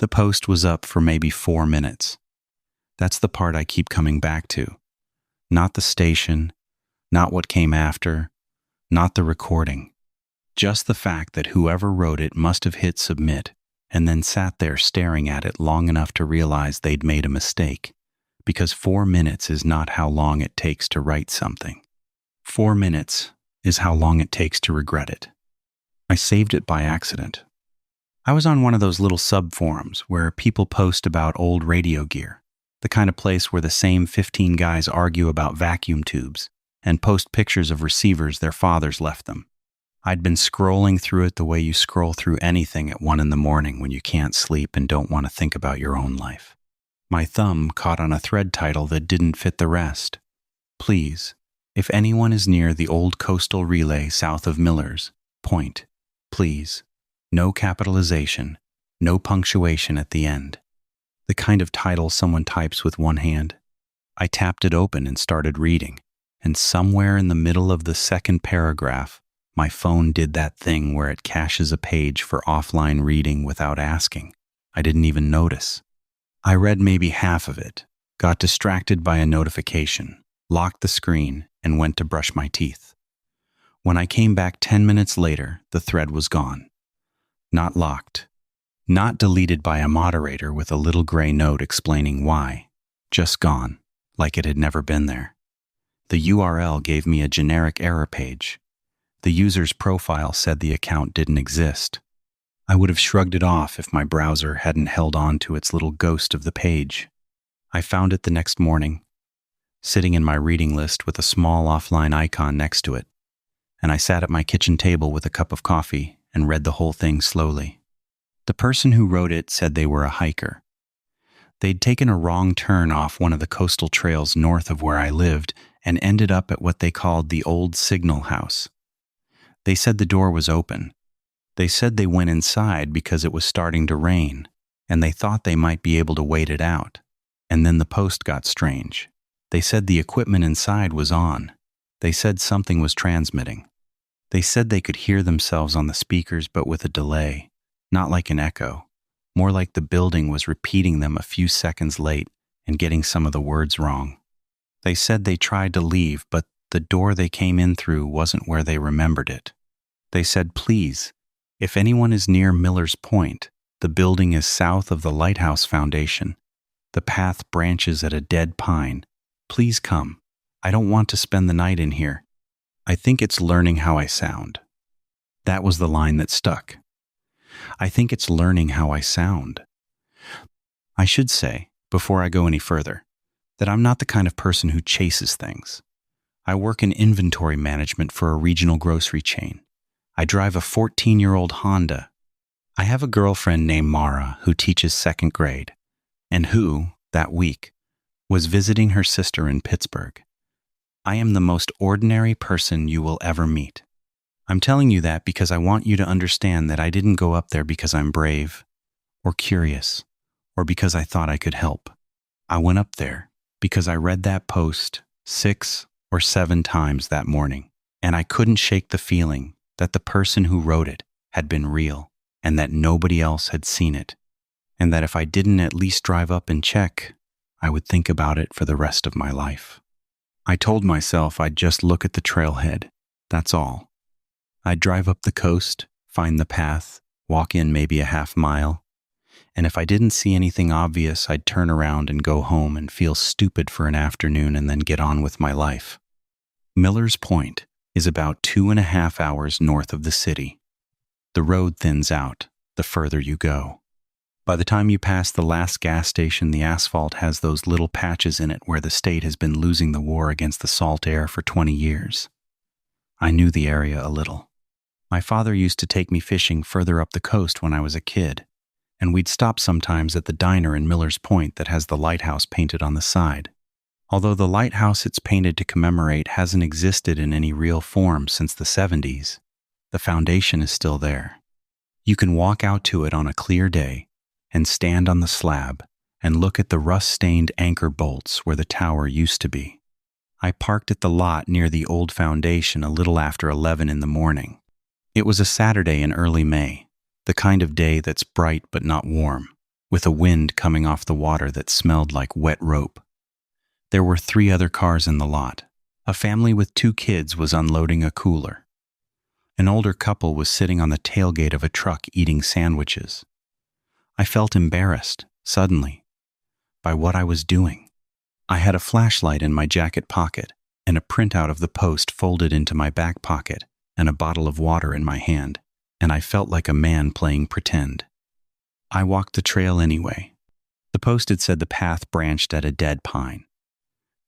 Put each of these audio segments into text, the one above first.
The post was up for maybe 4 minutes. That's the part I keep coming back to. Not the station, not what came after, not the recording. Just the fact that whoever wrote it must have hit submit and then sat there staring at it long enough to realize they'd made a mistake. Because 4 minutes is not how long it takes to write something. 4 minutes is how long it takes to regret it. I saved it by accident. I was on one of those little sub-forums where people post about old radio gear, the kind of place where the same 15 guys argue about vacuum tubes and post pictures of receivers their fathers left them. I'd been scrolling through it the way you scroll through anything at 1 a.m. when you can't sleep and don't want to think about your own life. My thumb caught on a thread title that didn't fit the rest. Please, if anyone is near the old coastal relay south of Miller's, point. Please. No capitalization, no punctuation at the end. The kind of title someone types with one hand. I tapped it open and started reading, and somewhere in the middle of the second paragraph, my phone did that thing where it caches a page for offline reading without asking. I didn't even notice. I read maybe half of it, got distracted by a notification, locked the screen, and went to brush my teeth. When I came back 10 minutes later, the thread was gone. Not locked. Not deleted by a moderator with a little gray note explaining why. Just gone, like it had never been there. The URL gave me a generic error page. The user's profile said the account didn't exist. I would have shrugged it off if my browser hadn't held on to its little ghost of the page. I found it the next morning, sitting in my reading list with a small offline icon next to it, and I sat at my kitchen table with a cup of coffee and read the whole thing slowly. The person who wrote it said they were a hiker. They'd taken a wrong turn off one of the coastal trails north of where I lived and ended up at what they called the old signal house. They said the door was open. They said they went inside because it was starting to rain, and they thought they might be able to wait it out. And then the post got strange. They said the equipment inside was on. They said something was transmitting. They said they could hear themselves on the speakers but with a delay, not like an echo, more like the building was repeating them a few seconds late and getting some of the words wrong. They said they tried to leave, but the door they came in through wasn't where they remembered it. They said, please, if anyone is near Miller's Point, the building is south of the Lighthouse Foundation. The path branches at a dead pine. Please come. I don't want to spend the night in here. I think it's learning how I sound. That was the line that stuck. I think it's learning how I sound. I should say, before I go any further, that I'm not the kind of person who chases things. I work in inventory management for a regional grocery chain. I drive a 14-year-old Honda. I have a girlfriend named Mara who teaches 2nd grade, and who, that week, was visiting her sister in Pittsburgh. I am the most ordinary person you will ever meet. I'm telling you that because I want you to understand that I didn't go up there because I'm brave, or curious, or because I thought I could help. I went up there because I read that post 6 or 7 times that morning, and I couldn't shake the feeling that the person who wrote it had been real, and that nobody else had seen it, and that if I didn't at least drive up and check, I would think about it for the rest of my life. I told myself I'd just look at the trailhead, that's all. I'd drive up the coast, find the path, walk in maybe a half mile, and if I didn't see anything obvious, I'd turn around and go home and feel stupid for an afternoon and then get on with my life. Miller's Point is about 2.5 hours north of the city. The road thins out the further you go. By the time you pass the last gas station, the asphalt has those little patches in it where the state has been losing the war against the salt air for 20 years. I knew the area a little. My father used to take me fishing further up the coast when I was a kid, and we'd stop sometimes at the diner in Miller's Point that has the lighthouse painted on the side. Although the lighthouse it's painted to commemorate hasn't existed in any real form since the 70s, the foundation is still there. You can walk out to it on a clear day and stand on the slab and look at the rust-stained anchor bolts where the tower used to be. I parked at the lot near the old foundation a little after 11 in the morning. It was a Saturday in early May, the kind of day that's bright but not warm, with a wind coming off the water that smelled like wet rope. There were 3 other cars in the lot. A family with 2 kids was unloading a cooler. An older couple was sitting on the tailgate of a truck eating sandwiches. I felt embarrassed, suddenly, by what I was doing. I had a flashlight in my jacket pocket and a printout of the Post folded into my back pocket and a bottle of water in my hand, and I felt like a man playing pretend. I walked the trail anyway. The Post had said the path branched at a dead pine.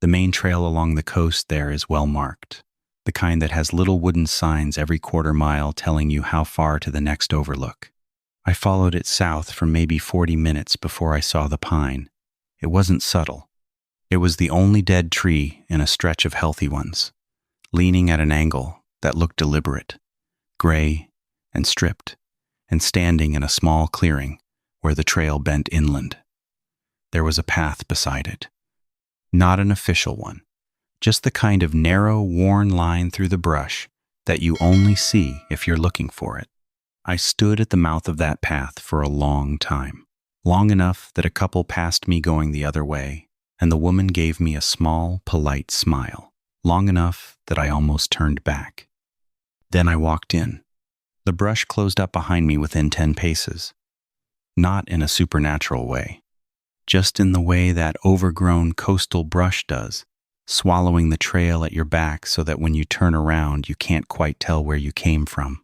The main trail along the coast there is well marked, the kind that has little wooden signs every quarter mile telling you how far to the next overlook. I followed it south for maybe 40 minutes before I saw the pine. It wasn't subtle. It was the only dead tree in a stretch of healthy ones, leaning at an angle that looked deliberate, gray and stripped, and standing in a small clearing where the trail bent inland. There was a path beside it. Not an official one, just the kind of narrow, worn line through the brush that you only see if you're looking for it. I stood at the mouth of that path for a long time, long enough that a couple passed me going the other way, and the woman gave me a small, polite smile, long enough that I almost turned back. Then I walked in. The brush closed up behind me within 10 paces. Not in a supernatural way, just in the way that overgrown coastal brush does, swallowing the trail at your back so that when you turn around you can't quite tell where you came from.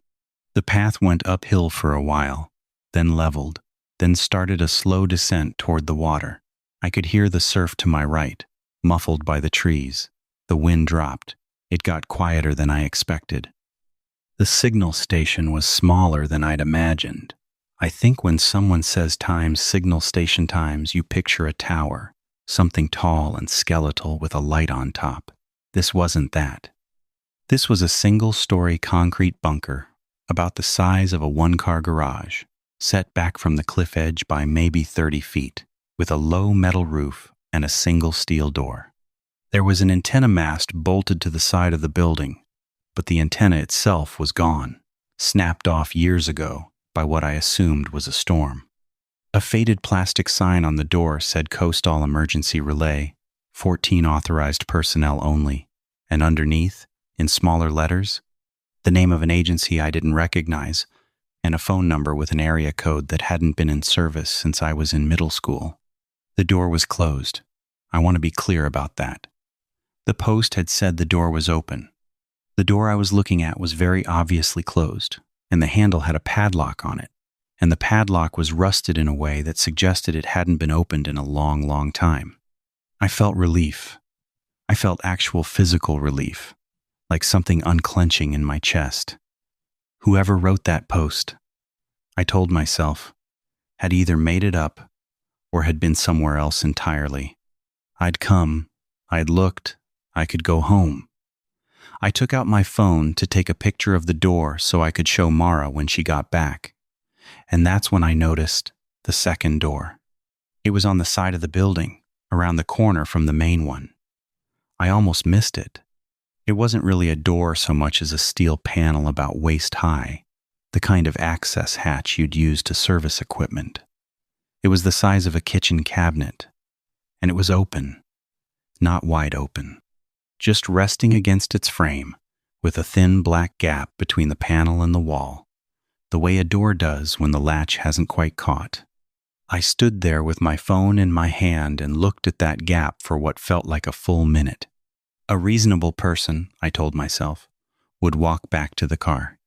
The path went uphill for a while, then leveled, then started a slow descent toward the water. I could hear the surf to my right, muffled by the trees. The wind dropped. It got quieter than I expected. The signal station was smaller than I'd imagined. I think when someone says times, signal station times, you picture a tower, something tall and skeletal with a light on top. This wasn't that. This was a single-story concrete bunker, about the size of a 1-car garage, set back from the cliff edge by maybe 30 feet, with a low metal roof and a single steel door. There was an antenna mast bolted to the side of the building, but the antenna itself was gone, snapped off years ago by what I assumed was a storm. A faded plastic sign on the door said Coastal Emergency Relay, 14 authorized personnel only, and underneath, in smaller letters, the name of an agency I didn't recognize, and a phone number with an area code that hadn't been in service since I was in middle school. The door was closed. I want to be clear about that. The Post had said the door was open. The door I was looking at was very obviously closed, and the handle had a padlock on it, and the padlock was rusted in a way that suggested it hadn't been opened in a long, long time. I felt relief. I felt actual physical relief, like something unclenching in my chest. Whoever wrote that post, I told myself, had either made it up or had been somewhere else entirely. I'd come, I'd looked, I could go home. I took out my phone to take a picture of the door so I could show Mara when she got back. And that's when I noticed the second door. It was on the side of the building, around the corner from the main one. I almost missed it. It wasn't really a door so much as a steel panel about waist high, the kind of access hatch you'd use to service equipment. It was the size of a kitchen cabinet, and it was open, not wide open, just resting against its frame, with a thin black gap between the panel and the wall, the way a door does when the latch hasn't quite caught. I stood there with my phone in my hand and looked at that gap for what felt like a full minute. A reasonable person, I told myself, would walk back to the car.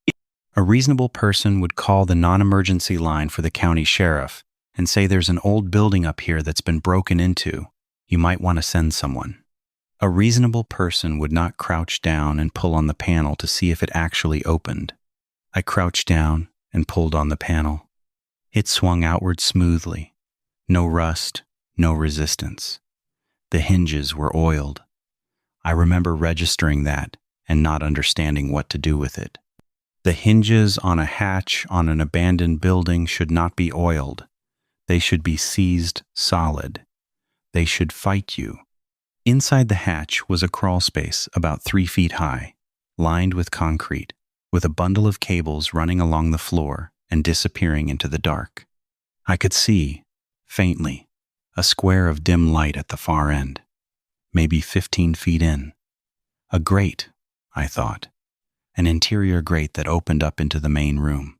A reasonable person would call the non-emergency line for the county sheriff and say there's an old building up here that's been broken into. You might want to send someone. A reasonable person would not crouch down and pull on the panel to see if it actually opened. I crouched down and pulled on the panel. It swung outward smoothly. No rust, no resistance. The hinges were oiled. I remember registering that and not understanding what to do with it. The hinges on a hatch on an abandoned building should not be oiled. They should be seized solid. They should fight you. Inside the hatch was a crawl space about 3 feet high, lined with concrete, with a bundle of cables running along the floor and disappearing into the dark. I could see, Faintly, a square of dim light at the far end, maybe 15 feet in. A grate, I thought. An interior grate that opened up into the main room.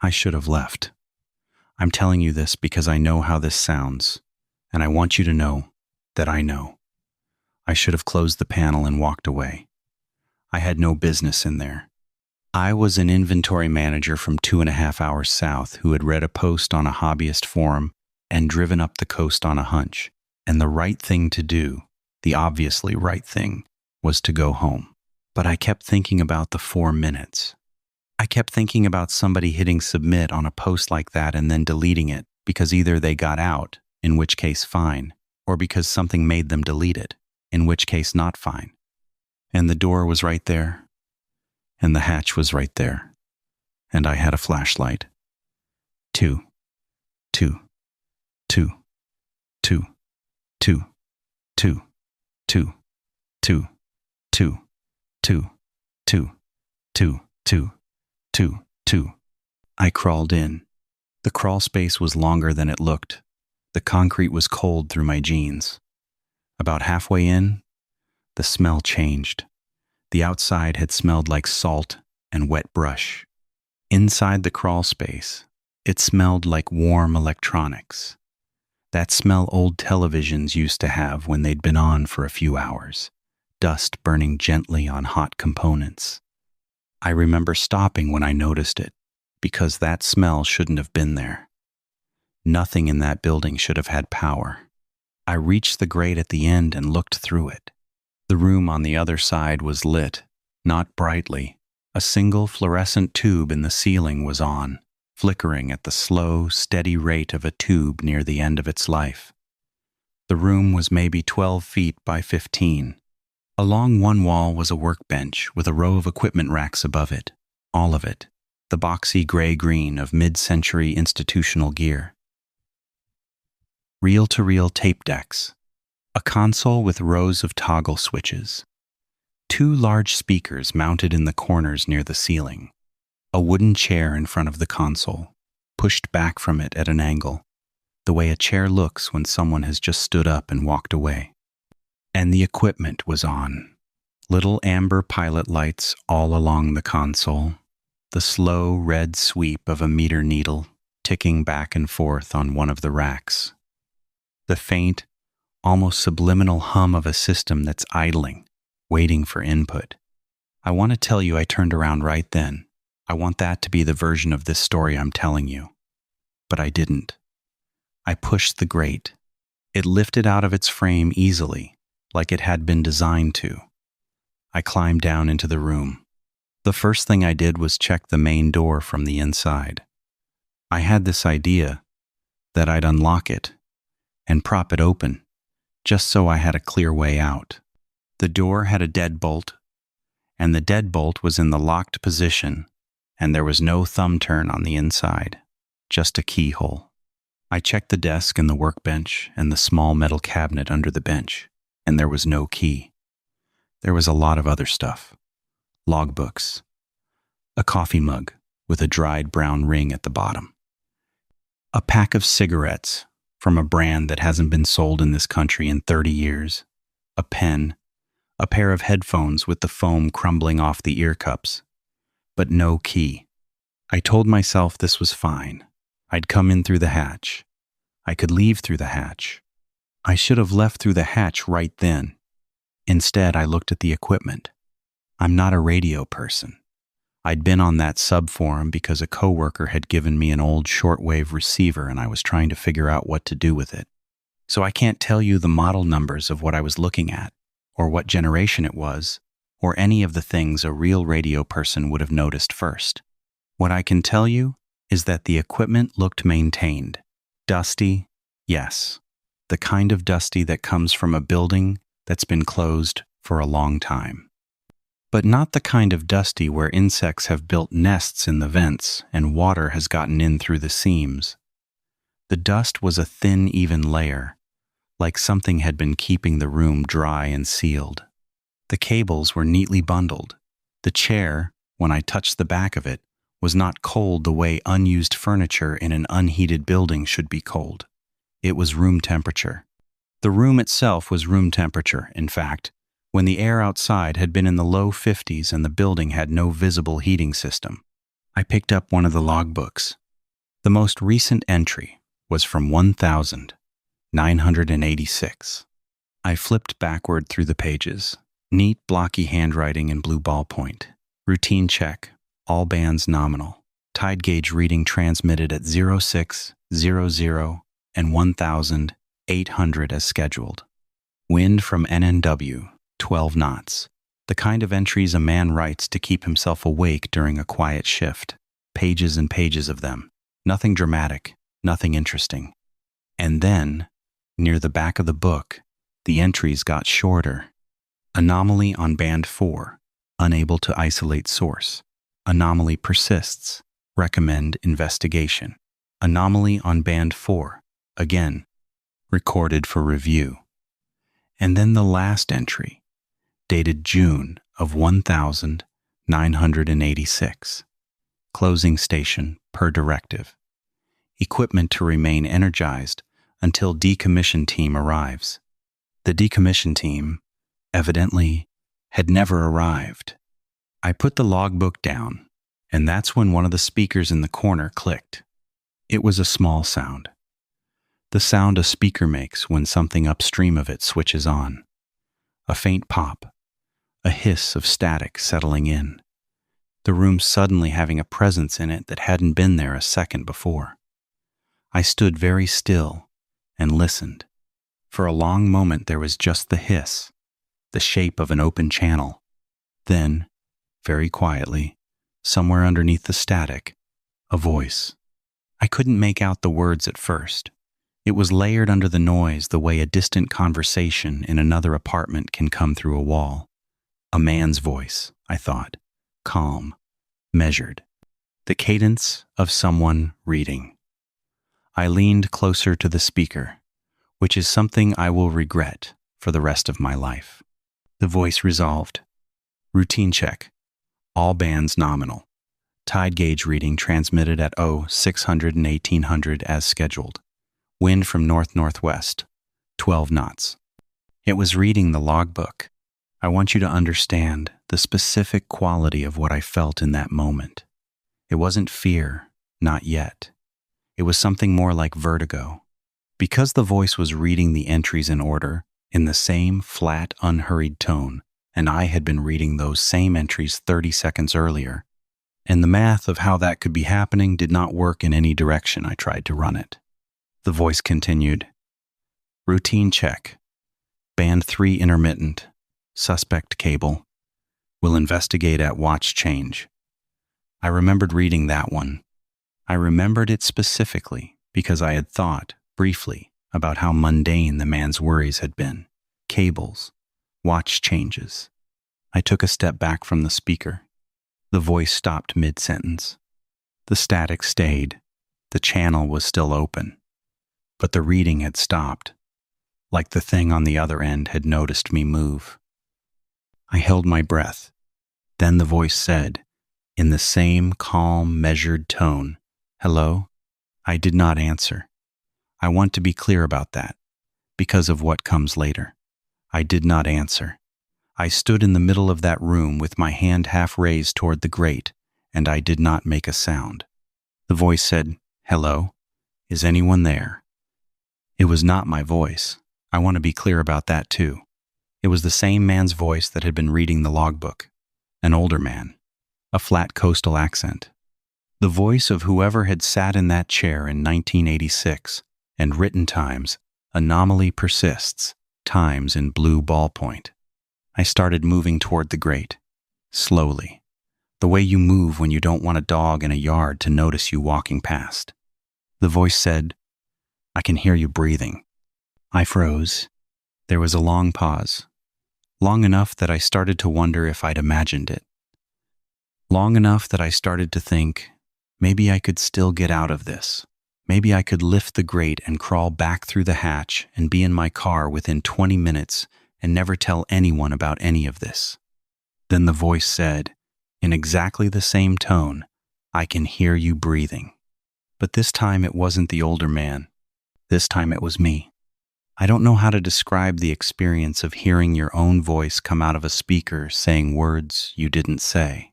I should have left. I'm telling you this because I know how this sounds, and I want you to know that I know. I should have closed the panel and walked away. I had no business in there. I was an inventory manager from 2.5 hours south who had read a post on a hobbyist forum and driven up the coast on a hunch, and the right thing to do, the obviously right thing, was to go home. But I kept thinking about the 4 minutes. I kept thinking about somebody hitting submit on a post like that and then deleting it because either they got out, in which case fine, or because something made them delete it, in which case not fine. And the door was right there, and the hatch was right there, and I had a flashlight. 2, 2, 2, 2, 2, 2, 2, 2, 2, 2, 2, 2, 2, 2, 2. I crawled in. The crawl space was longer than it looked. The concrete was cold through my jeans. About halfway in, the smell changed. The outside had smelled like salt and wet brush. Inside the crawl space, it smelled like warm electronics. That smell old televisions used to have when they'd been on for a few hours, dust burning gently on hot components. I remember stopping when I noticed it, because that smell shouldn't have been there. Nothing in that building should have had power. I reached the grate at the end and looked through it. The room on the other side was lit, not brightly. A single fluorescent tube in the ceiling was on, flickering at the slow, steady rate of a tube near the end of its life. The room was maybe 12 feet by 15. Along one wall was a workbench with a row of equipment racks above it, all of it, the boxy gray-green of mid-century institutional gear. Reel-to-reel tape decks, a console with rows of toggle switches, 2 large speakers mounted in the corners near the ceiling, a wooden chair in front of the console, pushed back from it at an angle, the way a chair looks when someone has just stood up and walked away. And the equipment was on. Little amber pilot lights all along the console, the slow red sweep of a meter needle ticking back and forth on one of the racks. The faint, almost subliminal hum of a system that's idling, waiting for input. I want to tell you I turned around right then. I want that to be the version of this story I'm telling you. But I didn't. I pushed the grate. It lifted out of its frame easily, like it had been designed to. I climbed down into the room. The first thing I did was check the main door from the inside. I had this idea that I'd unlock it and prop it open, just so I had a clear way out. The door had a deadbolt, and the deadbolt was in the locked position, and there was no thumb turn on the inside, just a keyhole. I checked the desk and the workbench and the small metal cabinet under the bench, and there was no key. There was a lot of other stuff. Logbooks. A coffee mug with a dried brown ring at the bottom. A pack of cigarettes from a brand that hasn't been sold in this country in 30 years. A pen. A pair of headphones with the foam crumbling off the ear cups. But no key. I told myself this was fine. I'd come in through the hatch. I could leave through the hatch. I should have left through the hatch right then. Instead, I looked at the equipment. I'm not a radio person. I'd been on that sub-forum because a coworker had given me an old shortwave receiver and I was trying to figure out what to do with it. So I can't tell you the model numbers of what I was looking at, or what generation it was, or any of the things a real radio person would have noticed first. What I can tell you is that the equipment looked maintained. Dusty, yes. The kind of dusty that comes from a building that's been closed for a long time. But not the kind of dusty where insects have built nests in the vents and water has gotten in through the seams. The dust was a thin, even layer, like something had been keeping the room dry and sealed. The cables were neatly bundled. The chair, when I touched the back of it, was not cold the way unused furniture in an unheated building should be cold. It was room temperature. The room itself was room temperature, in fact, when the air outside had been in the low 50s and the building had no visible heating system. I picked up one of the logbooks. The most recent entry was from 1986. I flipped backward through the pages. Neat, blocky handwriting in blue ballpoint. Routine check. All bands nominal. Tide gauge reading transmitted at 0600 and 1800 as scheduled. Wind from NNW, 12 knots. The kind of entries a man writes to keep himself awake during a quiet shift. Pages and pages of them. Nothing dramatic, nothing interesting. And then, near the back of the book, the entries got shorter. Anomaly on band 4. Unable to isolate source. Anomaly persists. Recommend investigation. Anomaly on band 4. Again. Recorded for review. And then the last entry, dated June of 1986. Closing station per directive. Equipment to remain energized until decommission team arrives. The decommission team, evidently, had never arrived. I put the logbook down, and that's when one of the speakers in the corner clicked. It was a small sound. The sound a speaker makes when something upstream of it switches on. A faint pop, a hiss of static settling in. The room suddenly having a presence in it that hadn't been there a second before. I stood very still and listened. For a long moment there was just the hiss, the shape of an open channel. Then, very quietly, somewhere underneath the static, a voice. I couldn't make out the words at first. It was layered under the noise the way a distant conversation in another apartment can come through a wall. A man's voice, I thought, calm, measured, the cadence of someone reading. I leaned closer to the speaker, which is something I will regret for the rest of my life. The voice resolved. Routine check. All bands nominal. Tide gauge reading transmitted at 0600 and 1800 as scheduled. Wind from north-northwest, 12 knots. It was reading the logbook. I want you to understand the specific quality of what I felt in that moment. It wasn't fear, not yet. It was something more like vertigo. Because the voice was reading the entries in order, in the same flat, unhurried tone, and I had been reading those same entries 30 seconds earlier, and the math of how that could be happening did not work in any direction I tried to run it. The voice continued. Routine check. Band 3 intermittent. Suspect cable. Will investigate at watch change. I remembered reading that one. I remembered it specifically because I had thought, briefly, about how mundane the man's worries had been. Cables. Watch changes. I took a step back from the speaker. The voice stopped mid-sentence. The static stayed. The channel was still open. But the reading had stopped, like the thing on the other end had noticed me move. I held my breath. Then the voice said, in the same calm, measured tone, "Hello?" I did not answer. I want to be clear about that, because of what comes later. I did not answer. I stood in the middle of that room with my hand half raised toward the grate, and I did not make a sound. The voice said, "Hello? Is anyone there?" It was not my voice. I want to be clear about that too. It was the same man's voice that had been reading the logbook. An older man. A flat coastal accent. The voice of whoever had sat in that chair in 1986 and written times, anomaly persists, times in blue ballpoint. I started moving toward the grate. Slowly. The way you move when you don't want a dog in a yard to notice you walking past. The voice said, "I can hear you breathing." I froze. There was a long pause. Long enough that I started to wonder if I'd imagined it. Long enough that I started to think, maybe I could still get out of this. Maybe I could lift the grate and crawl back through the hatch and be in my car within 20 minutes and never tell anyone about any of this. Then the voice said, in exactly the same tone, "I can hear you breathing." But this time it wasn't the older man. This time it was me. I don't know how to describe the experience of hearing your own voice come out of a speaker saying words you didn't say.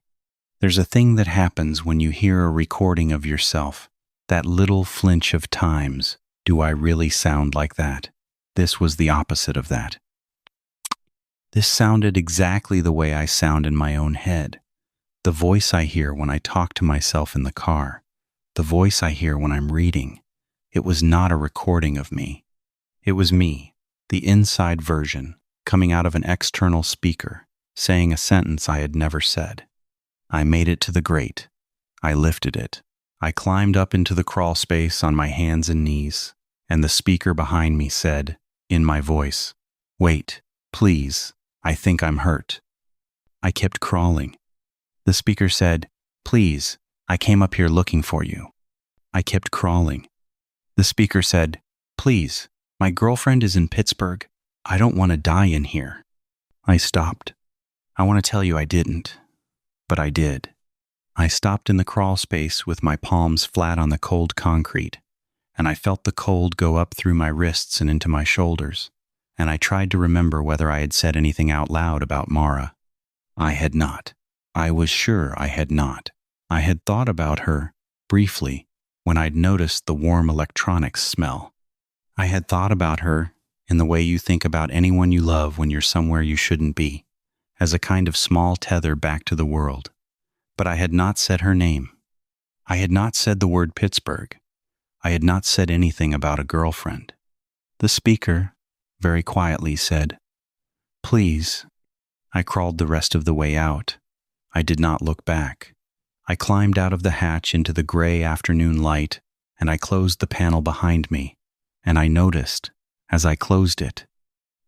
There's a thing that happens when you hear a recording of yourself, that little flinch of times. Do I really sound like that? This was the opposite of that. This sounded exactly the way I sound in my own head. The voice I hear when I talk to myself in the car. The voice I hear when I'm reading. It was not a recording of me. It was me, the inside version, coming out of an external speaker, saying a sentence I had never said. I made it to the grate. I lifted it. I climbed up into the crawl space on my hands and knees, and the speaker behind me said, in my voice, "Wait, please, I think I'm hurt." I kept crawling. The speaker said, "Please, I came up here looking for you." I kept crawling. The speaker said, "Please, my girlfriend is in Pittsburgh. I don't want to die in here." I stopped. I want to tell you I didn't, but I did. I stopped in the crawl space with my palms flat on the cold concrete, and I felt the cold go up through my wrists and into my shoulders, and I tried to remember whether I had said anything out loud about Mara. I had not. I was sure I had not. I had thought about her, briefly, when I'd noticed the warm electronics smell. I had thought about her in the way you think about anyone you love when you're somewhere you shouldn't be, as a kind of small tether back to the world. But I had not said her name. I had not said the word Pittsburgh. I had not said anything about a girlfriend. The speaker, very quietly, said, "Please." I crawled the rest of the way out. I did not look back. I climbed out of the hatch into the gray afternoon light, and I closed the panel behind me, and I noticed, as I closed it,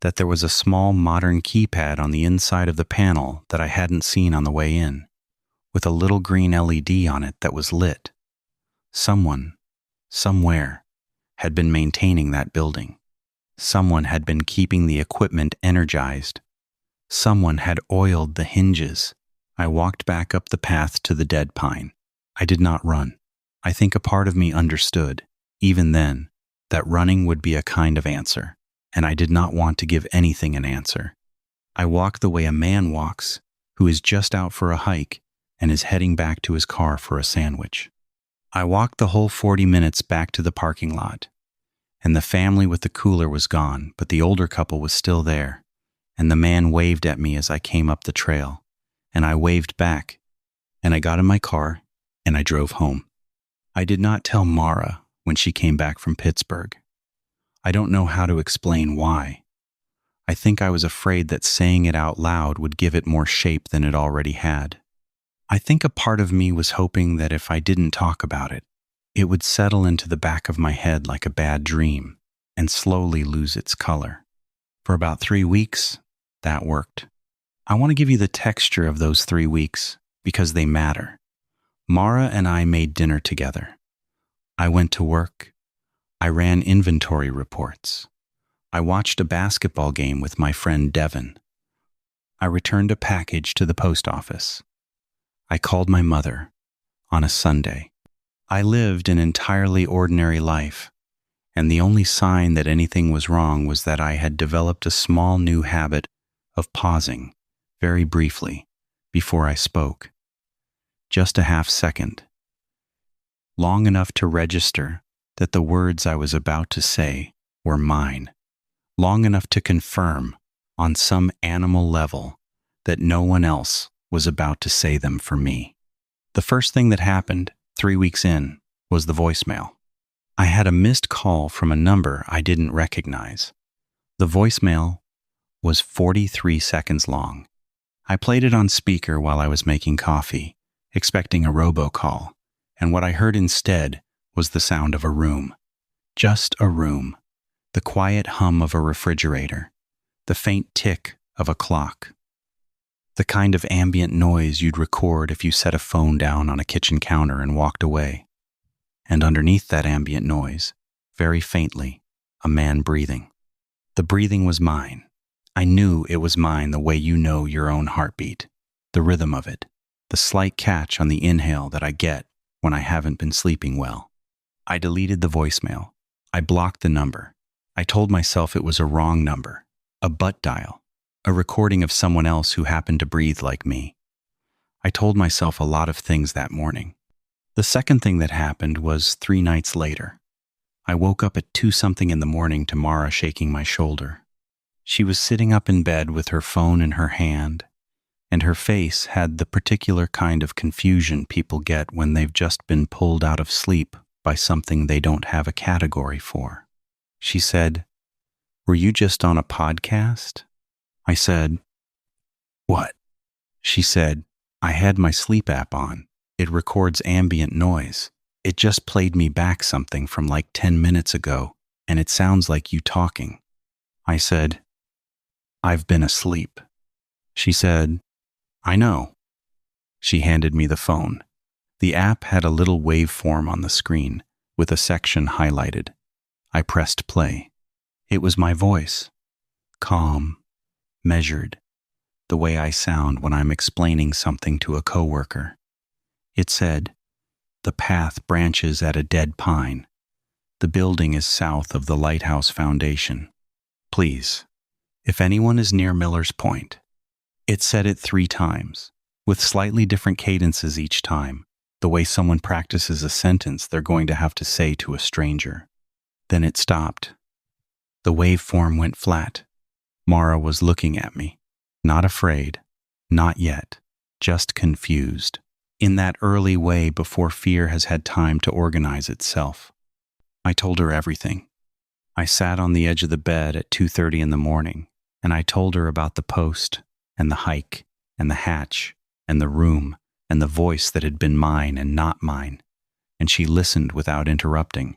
that there was a small modern keypad on the inside of the panel that I hadn't seen on the way in, with a little green LED on it that was lit. Someone, somewhere, had been maintaining that building. Someone had been keeping the equipment energized. Someone had oiled the hinges. I walked back up the path to the dead pine. I did not run. I think a part of me understood, even then, that running would be a kind of answer, and I did not want to give anything an answer. I walked the way a man walks who is just out for a hike and is heading back to his car for a sandwich. I walked the whole 40 minutes back to the parking lot, and the family with the cooler was gone, but the older couple was still there, and the man waved at me as I came up the trail, and I waved back, and I got in my car, and I drove home. I did not tell Mara when she came back from Pittsburgh. I don't know how to explain why. I think I was afraid that saying it out loud would give it more shape than it already had. I think a part of me was hoping that if I didn't talk about it, it would settle into the back of my head like a bad dream and slowly lose its color. For about 3 weeks, that worked. I want to give you the texture of those 3 weeks because they matter. Mara and I made dinner together. I went to work. I ran inventory reports. I watched a basketball game with my friend Devin. I returned a package to the post office. I called my mother on a Sunday. I lived an entirely ordinary life, and the only sign that anything was wrong was that I had developed a small new habit of pausing, very briefly, before I spoke. Just a half second. Long enough to register that the words I was about to say were mine. Long enough to confirm, on some animal level, that no one else was about to say them for me. The first thing that happened, 3 weeks in, was the voicemail. I had a missed call from a number I didn't recognize. The voicemail was 43 seconds long. I played it on speaker while I was making coffee, expecting a robocall, and what I heard instead was the sound of a room. Just a room. The quiet hum of a refrigerator. The faint tick of a clock. The kind of ambient noise you'd record if you set a phone down on a kitchen counter and walked away. And underneath that ambient noise, very faintly, a man breathing. The breathing was mine. I knew it was mine the way you know your own heartbeat, the rhythm of it, the slight catch on the inhale that I get when I haven't been sleeping well. I deleted the voicemail. I blocked the number. I told myself it was a wrong number, a butt dial, a recording of someone else who happened to breathe like me. I told myself a lot of things that morning. The second thing that happened was 3 nights later. I woke up at 2-something in the morning to Mara shaking my shoulder. She was sitting up in bed with her phone in her hand, and her face had the particular kind of confusion people get when they've just been pulled out of sleep by something they don't have a category for. She said, "Were you just on a podcast?" I said, "What?" She said, "I had my sleep app on. It records ambient noise. It just played me back something from like 10 minutes ago, and it sounds like you talking." I said, "I've been asleep." She said, "I know." She handed me the phone. The app had a little waveform on the screen with a section highlighted. I pressed play. It was my voice. Calm, measured, the way I sound when I'm explaining something to a coworker. It said, "The path branches at a dead pine. The building is south of the Lighthouse Foundation. Please, if anyone is near Miller's Point." It said it 3 times, with slightly different cadences each time, the way someone practices a sentence they're going to have to say to a stranger. Then it stopped. The waveform went flat. Mara was looking at me, not afraid, not yet, just confused, in that early way before fear has had time to organize itself. I told her everything. I sat on the edge of the bed at 2:30 in the morning, and I told her about the post, and the hike, and the hatch, and the room, and the voice that had been mine and not mine, and she listened without interrupting.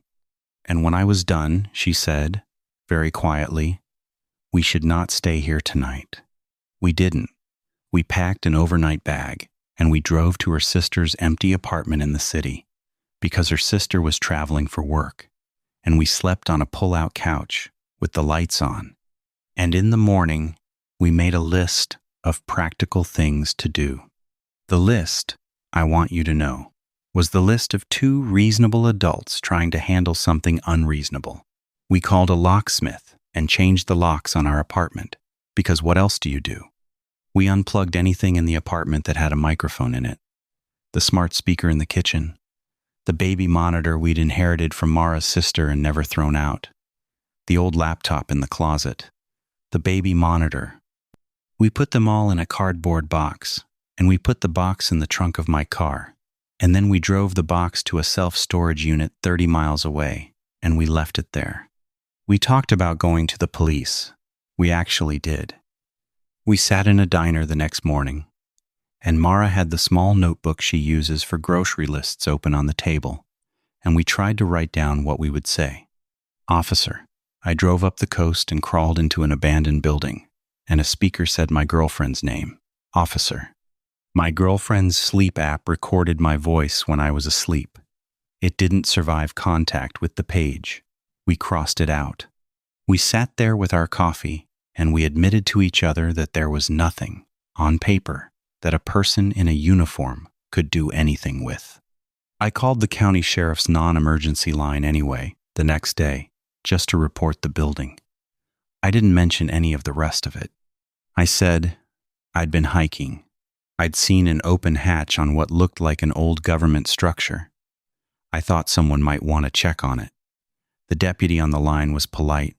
And when I was done, she said, very quietly, "We should not stay here tonight." We didn't. We packed an overnight bag, and we drove to her sister's empty apartment in the city, because her sister was traveling for work, and we slept on a pull-out couch with the lights on. And in the morning, we made a list of practical things to do. The list, I want you to know, was the list of 2 reasonable adults trying to handle something unreasonable. We called a locksmith and changed the locks on our apartment, because what else do you do? We unplugged anything in the apartment that had a microphone in it. The smart speaker in the kitchen, the baby monitor we'd inherited from Mara's sister and never thrown out, the old laptop in the closet, the baby monitor. We put them all in a cardboard box, and we put the box in the trunk of my car, and then we drove the box to a self-storage unit 30 miles away, and we left it there. We talked about going to the police. We actually did. We sat in a diner the next morning, and Mara had the small notebook she uses for grocery lists open on the table, and we tried to write down what we would say. "Officer, I drove up the coast and crawled into an abandoned building, and a speaker said my girlfriend's name. Officer. My girlfriend's sleep app recorded my voice when I was asleep. It didn't survive contact with the page. We crossed it out. We sat there with our coffee, and we admitted to each other that there was nothing, on paper, that a person in a uniform could do anything with." I called the county sheriff's non-emergency line anyway, the next day, just to report the building. I didn't mention any of the rest of it. I said I'd been hiking. I'd seen an open hatch on what looked like an old government structure. I thought someone might want to check on it. The deputy on the line was polite.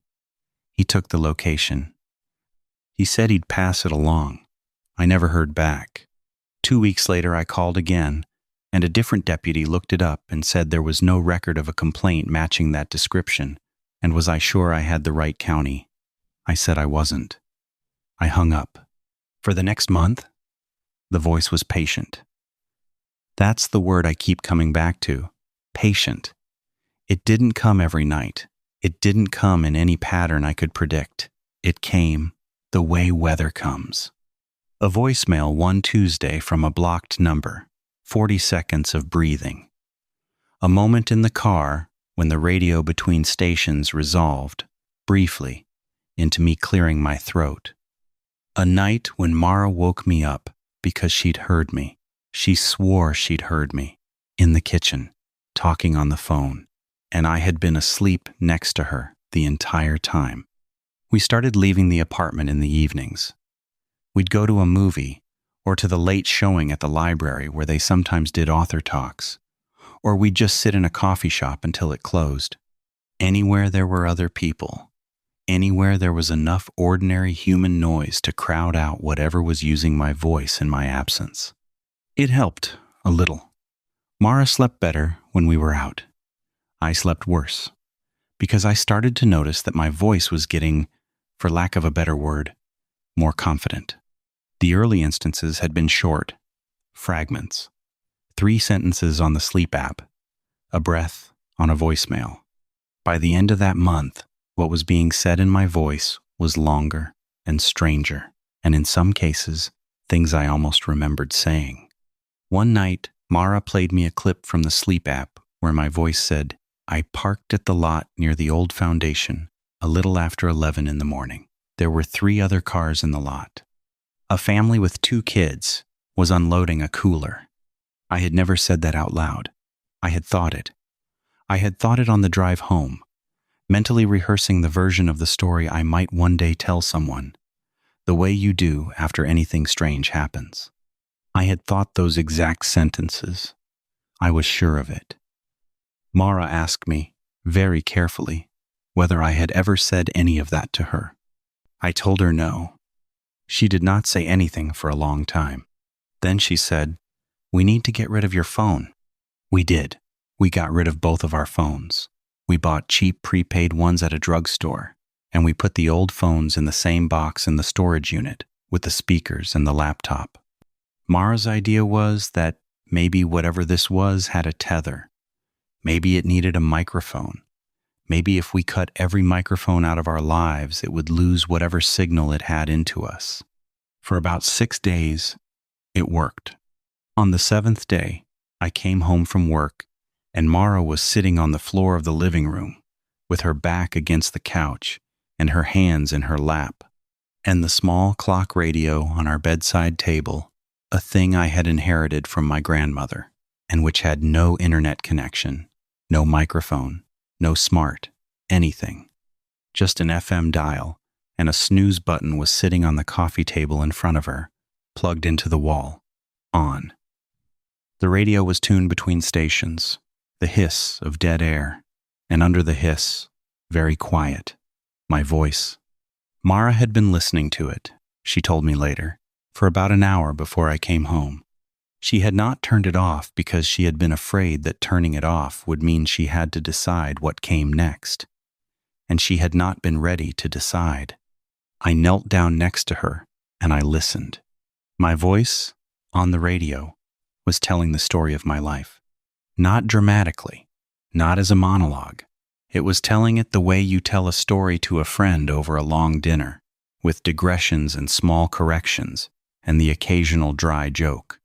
He took the location. He said he'd pass it along. I never heard back. 2 weeks later, I called again, and a different deputy looked it up and said there was no record of a complaint matching that description, and was I sure I had the right county? I said I wasn't. I hung up. For the next month, the voice was patient. That's the word I keep coming back to. Patient. It didn't come every night. It didn't come in any pattern I could predict. It came the way weather comes. A voicemail one Tuesday from a blocked number. 40 seconds of breathing. A moment in the car when the radio between stations resolved, briefly, into me clearing my throat. A night when Mara woke me up because she'd heard me. She swore she'd heard me, in the kitchen, talking on the phone. and I had been asleep next to her the entire time. We started leaving the apartment in the evenings. We'd go to a movie, or to the late showing at the library where they sometimes did author talks, or we'd just sit in a coffee shop until it closed. Anywhere there were other people, anywhere there was enough ordinary human noise to crowd out whatever was using my voice in my absence. It helped, a little. Mara slept better when we were out. I slept worse, because I started to notice that my voice was getting, for lack of a better word, more confident. The early instances had been short, fragments, 3 sentences on the sleep app, a breath on a voicemail. By the end of that month, what was being said in my voice was longer and stranger, and in some cases, things I almost remembered saying. One night, Mara played me a clip from the sleep app where my voice said, "I parked at the lot near the old foundation a little after 11 in the morning. There were 3 other cars in the lot. A family with 2 kids was unloading a cooler." I had never said that out loud. I had thought it. I had thought it on the drive home, mentally rehearsing the version of the story I might one day tell someone, the way you do after anything strange happens. I had thought those exact sentences. I was sure of it. Mara asked me, very carefully, whether I had ever said any of that to her. I told her no. She did not say anything for a long time. Then she said, "We need to get rid of your phone." We did. We got rid of both of our phones. We bought cheap prepaid ones at a drugstore, and we put the old phones in the same box in the storage unit with the speakers and the laptop. Mara's idea was that maybe whatever this was had a tether. Maybe it needed a microphone. Maybe if we cut every microphone out of our lives, it would lose whatever signal it had into us. For about 6 days, it worked. On the 7th day, I came home from work, and Mara was sitting on the floor of the living room, with her back against the couch and her hands in her lap, and the small clock radio on our bedside table, a thing I had inherited from my grandmother, and which had no internet connection, no microphone, no smart, anything. Just an FM dial, and a snooze button was sitting on the coffee table in front of her, plugged into the wall, on. The radio was tuned between stations, the hiss of dead air, and under the hiss, very quiet, my voice. Mara had been listening to it, she told me later, for about an hour before I came home. She had not turned it off because she had been afraid that turning it off would mean she had to decide what came next, and she had not been ready to decide. I knelt down next to her, and I listened. My voice, on the radio, was telling the story of my life. Not dramatically, not as a monologue. It was telling it the way you tell a story to a friend over a long dinner, with digressions and small corrections, and the occasional dry joke.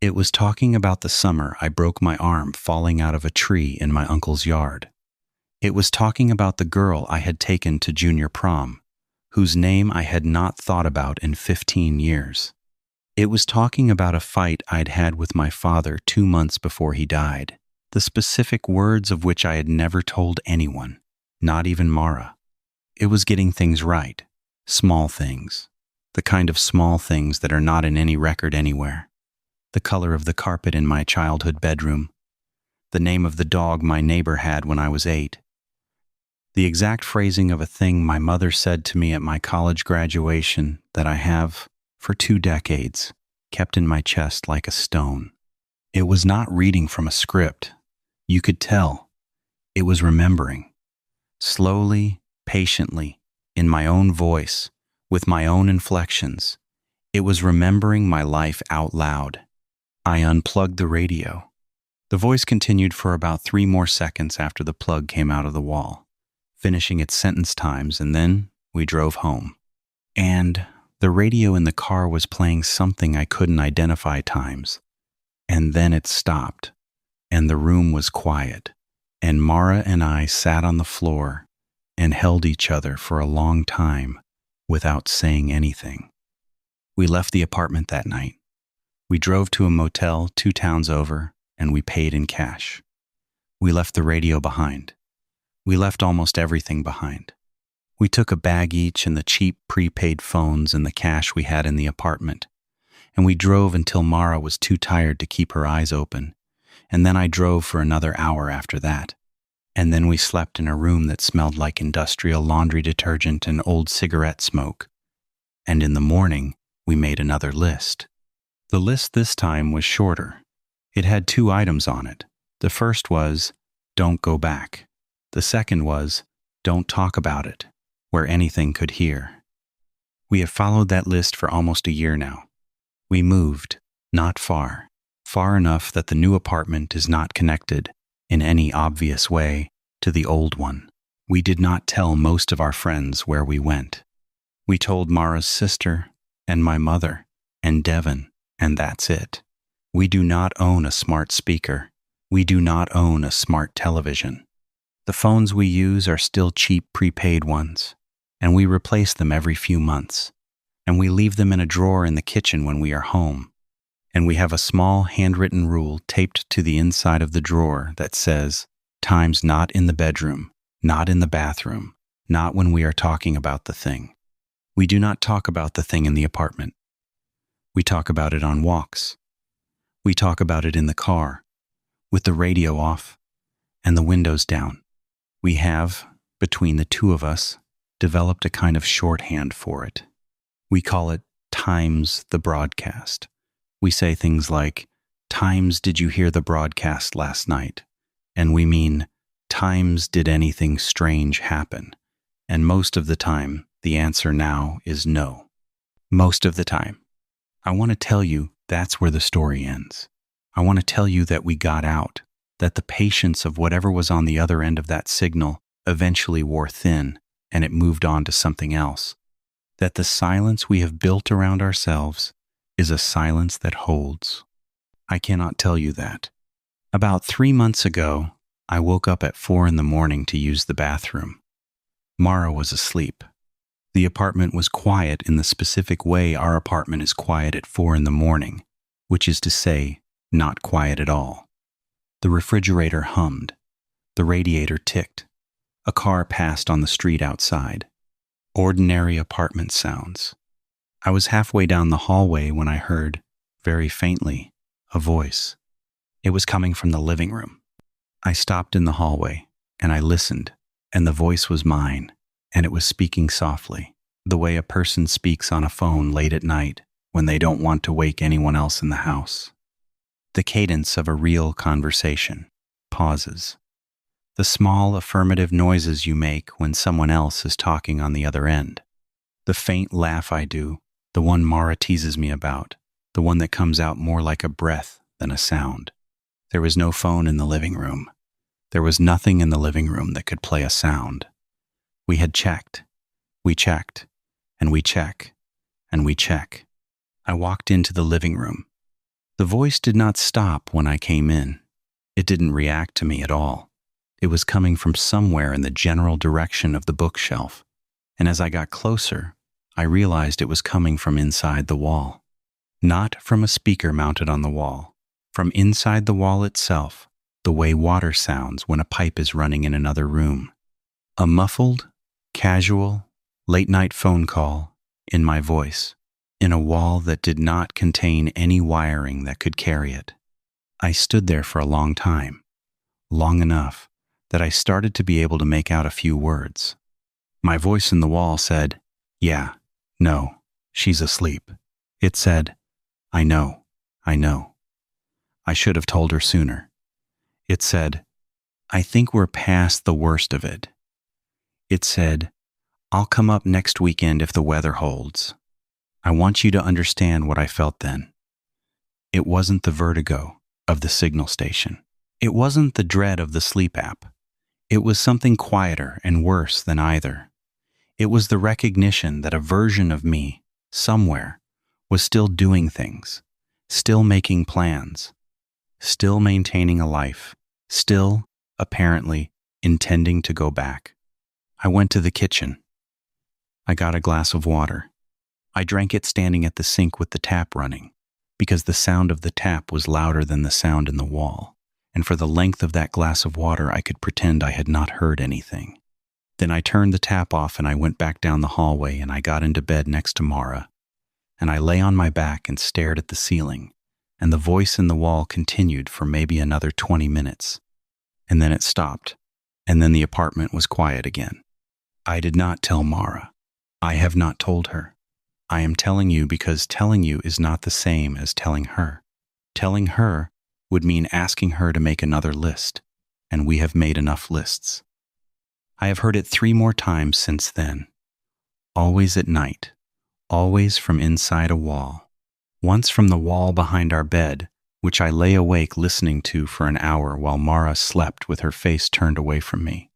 It was talking about the summer I broke my arm falling out of a tree in my uncle's yard. It was talking about the girl I had taken to junior prom, whose name I had not thought about in 15 years. It was talking about a fight I'd had with my father 2 months before he died, the specific words of which I had never told anyone, not even Mara. It was getting things right, small things, the kind of small things that are not in any record anywhere. The color of the carpet in my childhood bedroom, the name of the dog my neighbor had when I was 8, the exact phrasing of a thing my mother said to me at my college graduation that I have, for 2 decades, kept in my chest like a stone. It was not reading from a script. You could tell. It was remembering. Slowly, patiently, in my own voice, with my own inflections. It was remembering my life out loud. I unplugged the radio. The voice continued for about 3 more seconds after the plug came out of the wall, finishing its sentence times, and then we drove home. And the radio in the car was playing something I couldn't identify times. And then it stopped, and the room was quiet, and Mara and I sat on the floor and held each other for a long time without saying anything. We left the apartment that night. We drove to a motel 2 towns over, and we paid in cash. We left the radio behind. We left almost everything behind. We took a bag each and the cheap prepaid phones and the cash we had in the apartment, and we drove until Mara was too tired to keep her eyes open, and then I drove for another hour after that. And then we slept in a room that smelled like industrial laundry detergent and old cigarette smoke. And in the morning, we made another list. The list this time was shorter. It had 2 items on it. The first was, don't go back. The second was, don't talk about it, where anything could hear. We have followed that list for almost a year now. We moved, not far, far enough that the new apartment is not connected, in any obvious way, to the old one. We did not tell most of our friends where we went. We told Mara's sister, and my mother, and Devin, and that's it. We do not own a smart speaker. We do not own a smart television. The phones we use are still cheap prepaid ones, and we replace them every few months, and we leave them in a drawer in the kitchen when we are home. And we have a small handwritten rule taped to the inside of the drawer that says, times not in the bedroom, not in the bathroom, not when we are talking about the thing. We do not talk about the thing in the apartment. We talk about it on walks. We talk about it in the car, with the radio off and the windows down. We have, between the 2 of us, developed a kind of shorthand for it. We call it times the broadcast. We say things like, times did you hear the broadcast last night? And we mean, times did anything strange happen? And most of the time, the answer now is no. Most of the time. I want to tell you that's where the story ends. I want to tell you that we got out, that the patience of whatever was on the other end of that signal eventually wore thin, and it moved on to something else. That the silence we have built around ourselves is a silence that holds. I cannot tell you that. About 3 months ago, I woke up at 4 a.m. to use the bathroom. Mara was asleep. The apartment was quiet in the specific way our apartment is quiet at 4 a.m, which is to say, not quiet at all. The refrigerator hummed. The radiator ticked. A car passed on the street outside. Ordinary apartment sounds. I was halfway down the hallway when I heard, very faintly, a voice. It was coming from the living room. I stopped in the hallway, and I listened, and the voice was mine, and it was speaking softly, the way a person speaks on a phone late at night when they don't want to wake anyone else in the house. The cadence of a real conversation, pauses. The small affirmative noises you make when someone else is talking on the other end. The faint laugh I do, the one Mara teases me about, the one that comes out more like a breath than a sound. There was no phone in the living room. There was nothing in the living room that could play a sound. We had checked. We checked. And we check. And we check. I walked into the living room. The voice did not stop when I came in. It didn't react to me at all. It was coming from somewhere in the general direction of the bookshelf, and as I got closer, I realized it was coming from inside the wall. Not from a speaker mounted on the wall, from inside the wall itself, the way water sounds when a pipe is running in another room. A muffled, casual, late-night phone call in my voice, in a wall that did not contain any wiring that could carry it. I stood there for a long time, long enough that I started to be able to make out a few words. My voice in the wall said, "Yeah, no, she's asleep." It said, I know. I should have told her sooner." It said, "I think we're past the worst of it." It said, "I'll come up next weekend if the weather holds." I want you to understand what I felt then. It wasn't the vertigo of the signal station. It wasn't the dread of the sleep app. It was something quieter and worse than either. It was the recognition that a version of me, somewhere, was still doing things, still making plans, still maintaining a life, still, apparently, intending to go back. I went to the kitchen. I got a glass of water. I drank it standing at the sink with the tap running, because the sound of the tap was louder than the sound in the wall, and for the length of that glass of water I could pretend I had not heard anything. Then I turned the tap off and I went back down the hallway and I got into bed next to Mara, and I lay on my back and stared at the ceiling, and the voice in the wall continued for maybe another 20 minutes. And then it stopped, and then the apartment was quiet again. I did not tell Mara. I have not told her. I am telling you because telling you is not the same as telling her. Telling her would mean asking her to make another list, and we have made enough lists. I have heard it 3 more times since then. Always at night, always from inside a wall. Once from the wall behind our bed, which I lay awake listening to for an hour while Mara slept with her face turned away from me.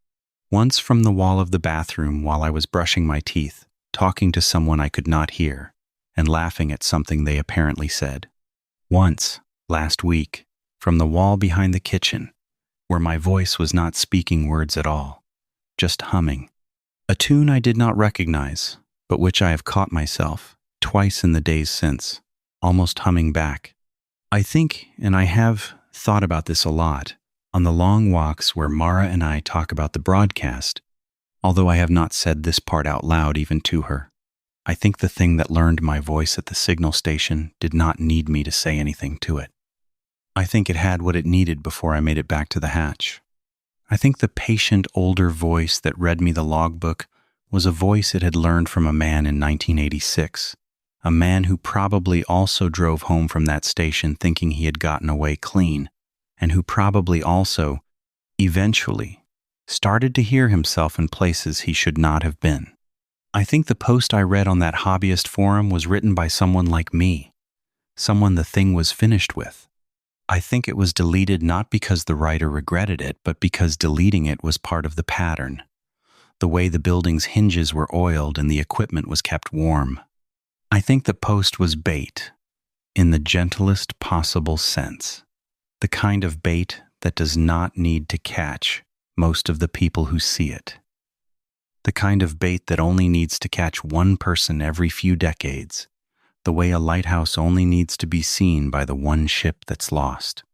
Once from the wall of the bathroom while I was brushing my teeth, talking to someone I could not hear, and laughing at something they apparently said. Once, last week, from the wall behind the kitchen, where my voice was not speaking words at all, just humming. A tune I did not recognize, but which I have caught myself, twice in the days since, almost humming back. I think, and I have thought about this a lot, on the long walks where Mara and I talk about the broadcast, although I have not said this part out loud even to her. I think the thing that learned my voice at the signal station did not need me to say anything to it. I think it had what it needed before I made it back to the hatch. I think the patient older voice that read me the logbook was a voice it had learned from a man in 1986, a man who probably also drove home from that station thinking he had gotten away clean, and who probably also, eventually, started to hear himself in places he should not have been. I think the post I read on that hobbyist forum was written by someone like me, someone the thing was finished with. I think it was deleted not because the writer regretted it, but because deleting it was part of the pattern, the way the building's hinges were oiled and the equipment was kept warm. I think the post was bait, in the gentlest possible sense, the kind of bait that does not need to catch most of the people who see it, the kind of bait that only needs to catch one person every few decades, the way a lighthouse only needs to be seen by the one ship that's lost.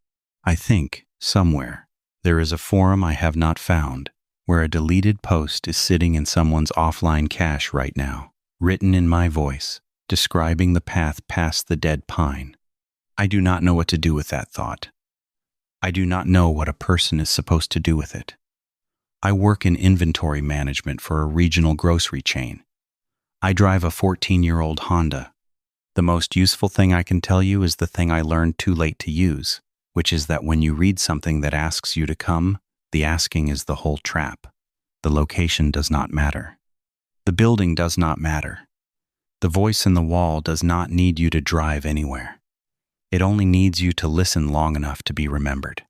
I think, somewhere, there is a forum I have not found, where a deleted post is sitting in someone's offline cache right now, written in my voice, describing the path past the dead pine. I do not know what to do with that thought. I do not know what a person is supposed to do with it. I work in inventory management for a regional grocery chain. I drive a 14-year-old Honda. The most useful thing I can tell you is the thing I learned too late to use, which is that when you read something that asks you to come, the asking is the whole trap. The location does not matter. The building does not matter. The voice in the wall does not need you to drive anywhere. It only needs you to listen long enough to be remembered.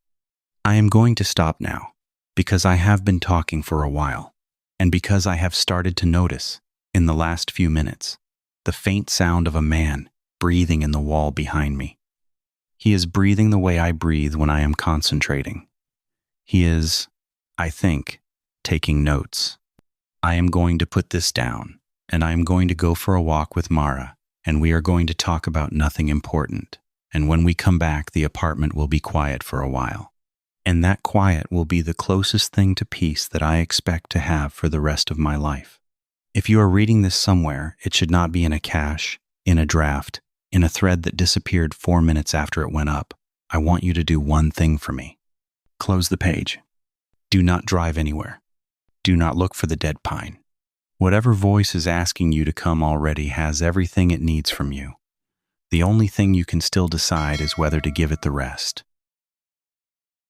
I am going to stop now, because I have been talking for a while, and because I have started to notice, in the last few minutes, the faint sound of a man breathing in the wall behind me. He is breathing the way I breathe when I am concentrating. He is, I think, taking notes. I am going to put this down, and I am going to go for a walk with Mara, and we are going to talk about nothing important. And when we come back, the apartment will be quiet for a while. And that quiet will be the closest thing to peace that I expect to have for the rest of my life. If you are reading this somewhere, it should not be in a cache, in a draft, in a thread that disappeared 4 minutes after it went up. I want you to do one thing for me. Close the page. Do not drive anywhere. Do not look for the dead pine. Whatever voice is asking you to come already has everything it needs from you. The only thing you can still decide is whether to give it the rest.